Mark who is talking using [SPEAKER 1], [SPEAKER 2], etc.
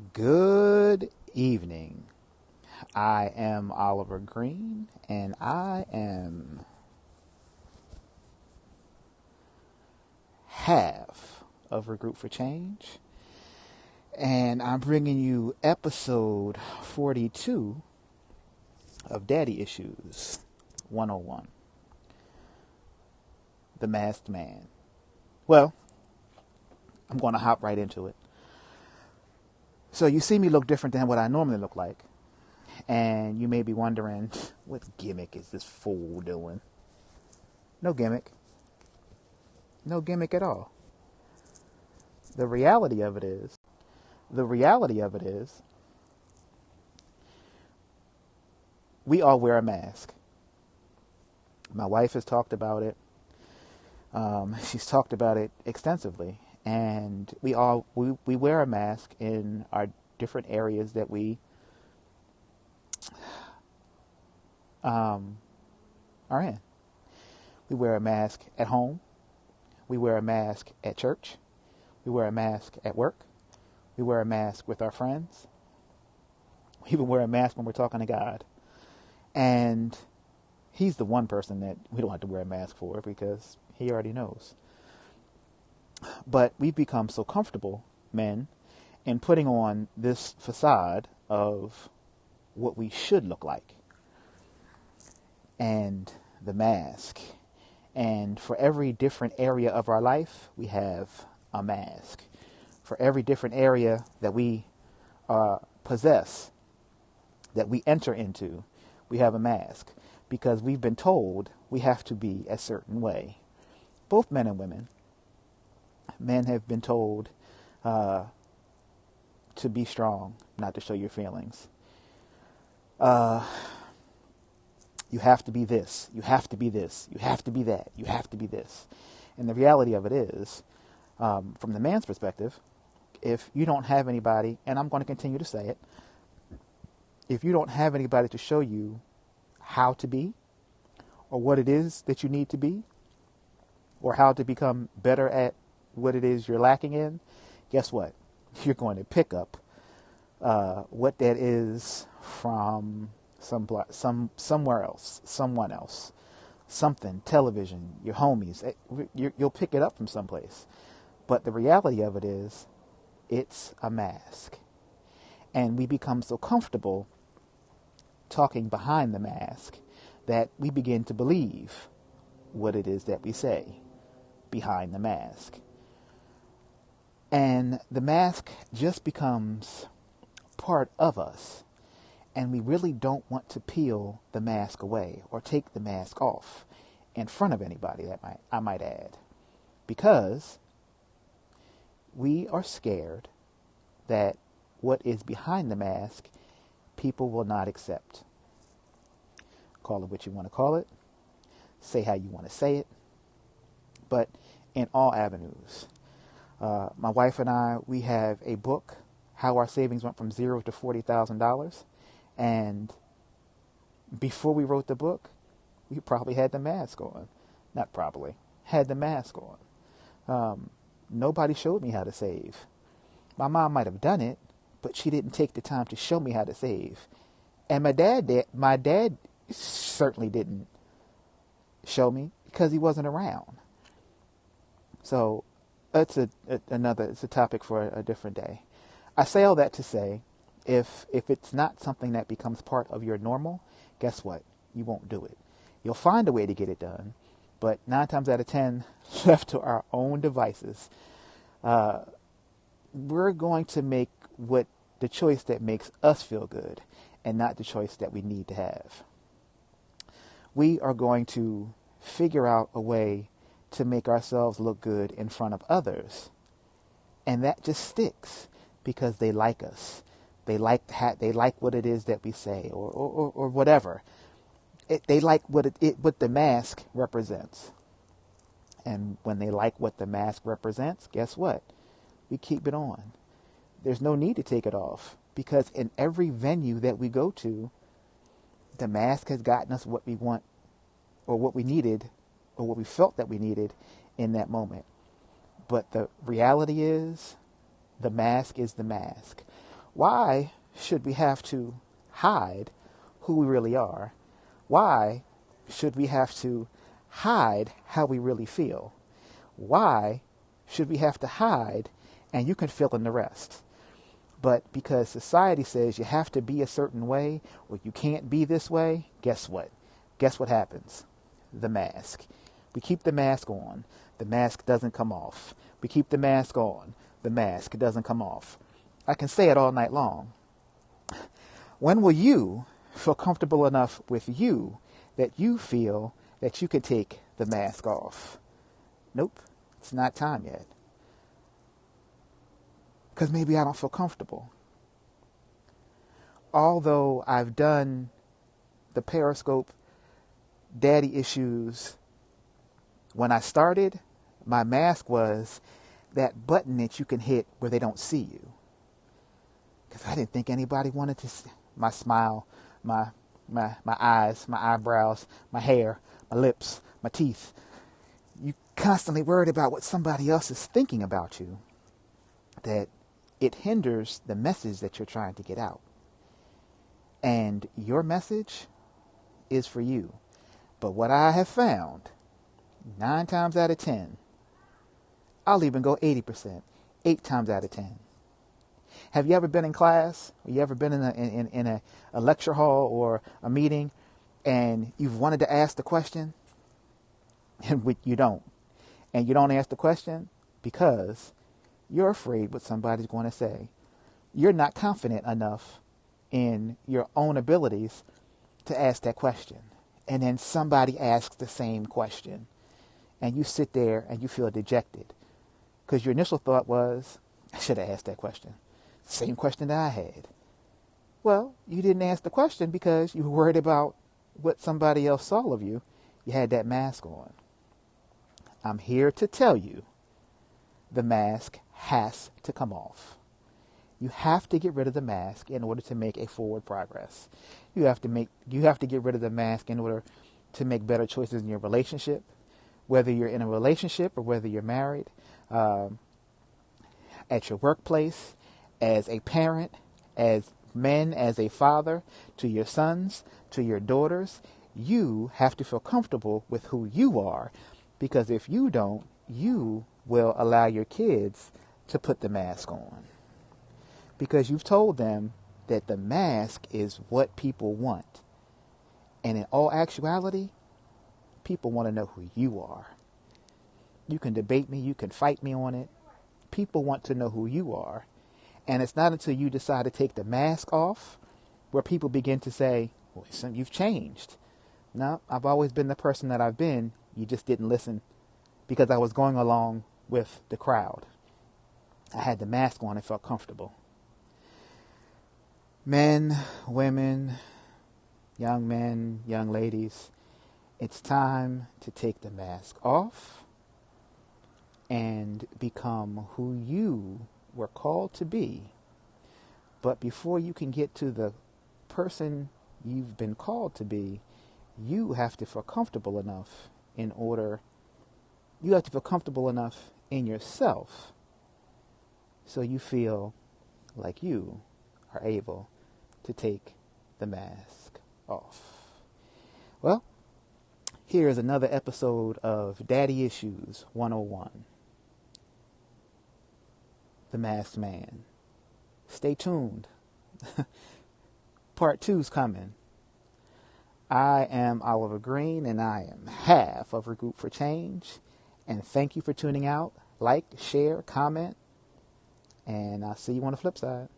[SPEAKER 1] Good evening. I am Oliver Green, and I am half of Regroup for Change. And I'm bringing you episode 42 of Daddy Issues 101, The Masked Man. Well, I'm going to hop right into it. So you see me look different than what I normally look like. And you may be wondering, what gimmick is this fool doing? No gimmick. No gimmick at all. The reality of it is, we all wear a mask. My wife has talked about it. She's talked about it extensively. And we wear a mask in our different areas that we are in. We wear a mask at home. We wear a mask at church. We wear a mask at work. We wear a mask with our friends. We even wear a mask when we're talking to God. And He's the one person that we don't have to wear a mask for because He already knows. But we've become so comfortable, men, in putting on this facade of what we should look like. And the mask. And for every different area of our life, we have a mask. For every different area that we possess, that we enter into, we have a mask. Because we've been told we have to be a certain way. Both men and women. Men have been told to be strong, not to show your feelings. You have to be this. You have to be this. You have to be that. You have to be this. And the reality of it is, from the man's perspective, if you don't have anybody, and I'm going to continue to say it, if you don't have anybody to show you how to be, or what it is that you need to be, or how to become better at what it is you're lacking in, guess what? You're going to pick up what that is from somewhere else, someone else, something, television, your homies. You'll pick it up from someplace. But the reality of it is, it's a mask. And we become so comfortable talking behind the mask that we begin to believe what it is that we say behind the mask. And the mask just becomes part of us. And we really don't want to peel the mask away or take the mask off in front of anybody, I might add. Because we are scared that what is behind the mask, people will not accept. Call it what you want to call it. Say how you want to say it. But in all avenues. My wife and I, we have a book, How Our Savings Went from $0 to $40,000. And before we wrote the book, we probably had the mask on. Not probably. Had the mask on. Nobody showed me how to save. My mom might have done it, but she didn't take the time to show me how to save. And my dad certainly didn't show me because he wasn't around. So it's a topic for a different day. I say all that to say, if it's not something that becomes part of your normal, guess what? You won't do it. You'll find a way to get it done, but 9 times out of 10, left to our own devices, we're going to make the choice that makes us feel good and not the choice that we need to have. We are going to figure out a way to make ourselves look good in front of others. And that just sticks because they like us. They like what it is that we say or whatever. They like what the mask represents. And when they like what the mask represents, guess what? We keep it on. There's no need to take it off because in every venue that we go to, the mask has gotten us what we want or what we needed or what we felt that we needed in that moment. But the reality is, the mask is the mask. Why should we have to hide who we really are? Why should we have to hide how we really feel? Why should we have to hide and you can fill in the rest? But because society says you have to be a certain way or you can't be this way, guess what? Guess what happens? The mask. We keep the mask on. The mask doesn't come off. We keep the mask on. The mask doesn't come off. I can say it all night long. When will you feel comfortable enough with you that you feel that you can take the mask off? Nope, it's not time yet. Because maybe I don't feel comfortable. Although I've done the Periscope daddy issues, when I started, my mask was that button that you can hit where they don't see you. Because I didn't think anybody wanted to see my smile, my eyes, my eyebrows, my hair, my lips, my teeth. You constantly worried about what somebody else is thinking about you. That it hinders the message that you're trying to get out. And your message is for you. But what I have found, 9 times out of 10, I'll even go 80%, 8 times out of 10. Have you ever been in class? Or you ever been in a lecture hall or a meeting and you've wanted to ask the question and you don't? And you don't ask the question because you're afraid what somebody's going to say. You're not confident enough in your own abilities to ask that question. And then somebody asks the same question. And you sit there and you feel dejected. Because your initial thought was, I should have asked that question. Same question that I had. Well, you didn't ask the question because you were worried about what somebody else saw of you. You had that mask on. I'm here to tell you the mask has to come off. You have to get rid of the mask in order to make a forward progress. You have to get rid of the mask in order to make better choices in your relationship, whether you're in a relationship or whether you're married, at your workplace, as a parent, as men, as a father, to your sons, to your daughters. You have to feel comfortable with who you are, because if you don't, you will allow your kids to put the mask on. Because you've told them that the mask is what people want. And in all actuality, people want to know who you are. You can debate me, you can fight me on it. People want to know who you are. And it's not until you decide to take the mask off where people begin to say, well, you've changed. No, I've always been the person that I've been. You just didn't listen because I was going along with the crowd. I had the mask on and felt comfortable. Men, women, young ladies, it's time to take the mask off and become who you were called to be. But before you can get to the person you've been called to be, you have to feel comfortable enough in yourself so you feel like you are able to take the mask off. Well, here's another episode of Daddy Issues 101. The Masked Man. Stay tuned. Part 2's coming. I am Oliver Green, and I am half of Regroup for Change. And thank you for tuning out. Like, share, comment, and I'll see you on the flip side.